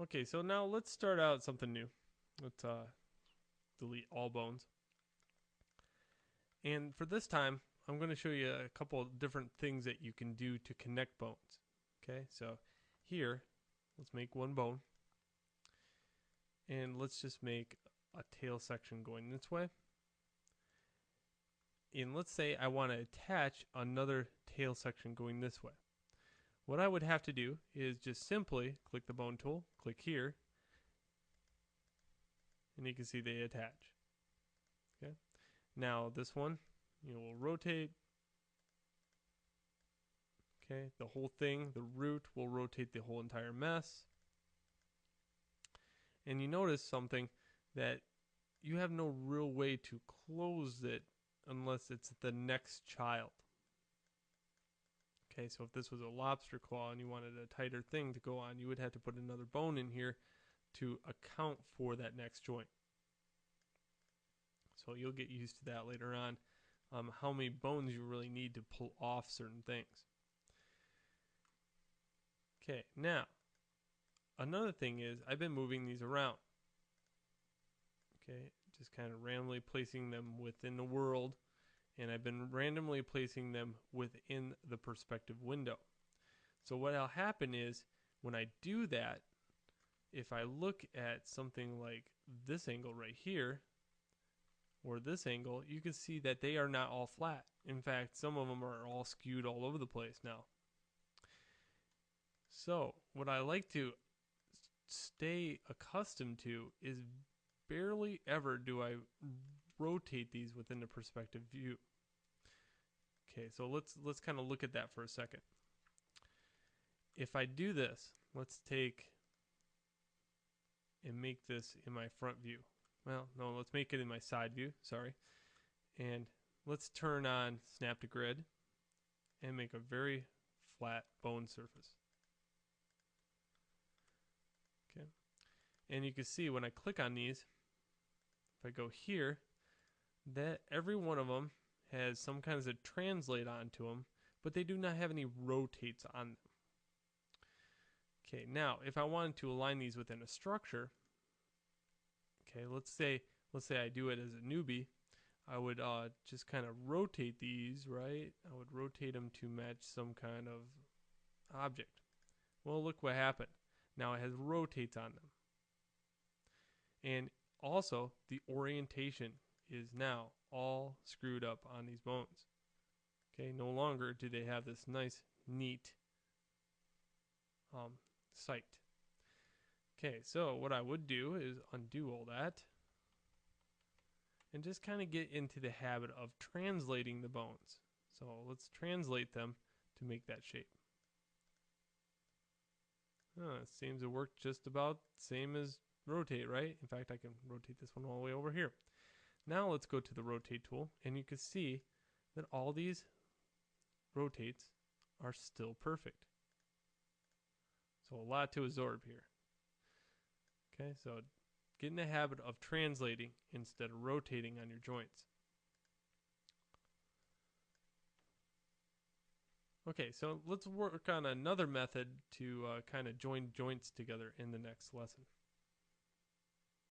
Okay, so now let's start out something new. Let's delete all bones. And for this time, I'm going to show you a couple of different things that you can do to connect bones. Okay, so here, let's make one bone. And let's just make a tail section going this way. And let's say I want to attach another tail section going this way. What I would have to do is just simply click the bone tool, click here, and you can see they attach. Okay. Now this one, we'll rotate. Okay, the whole thing, the root will rotate the whole entire mess. And you notice something that you have no real way to close it unless it's the next child. Okay, so if this was a lobster claw and you wanted a tighter thing to go on, you would have to put another bone in here to account for that next joint. So you'll get used to that later on, how many bones you really need to pull off certain things. Okay, now, another thing is I've been moving these around. Okay, just kind of randomly placing them within the world, and I've been randomly placing them within the perspective window. So what'll happen is when I do that, if I look at something like this angle right here, or this angle, you can see that they are not all flat. In fact, some of them are all skewed all over the place now. So what I like to stay accustomed to is barely ever do I rotate these within the perspective view. Okay, so let's kind of look at that for a second. If I do this, let's take and make this in my front view. Well, no, let's make it in my side view, sorry. And let's turn on snap to grid and make a very flat bone surface. Okay. And you can see when I click on these, if I go here, that every one of them has some kinds of translate onto them, but they do not have any rotates on them. Okay, now if I wanted to align these within a structure, okay, let's say I do it as a newbie, I would just kind of rotate these, right? I would rotate them to match some kind of object. Well, look what happened. Now it has rotates on them. And also, the orientation is now all screwed up on these bones. Okay, no longer do they have this nice, neat sight. Okay, so what I would do is undo all that and just kind of get into the habit of translating the bones. So let's translate them to make that shape. It seems to work just about the same as rotate, right? In fact, I can rotate this one all the way over here. Now let's go to the rotate tool, and you can see that all these rotates are still perfect. So a lot to absorb here. Okay, so get in the habit of translating instead of rotating on your joints. Okay, so let's work on another method to kind of join joints together in the next lesson.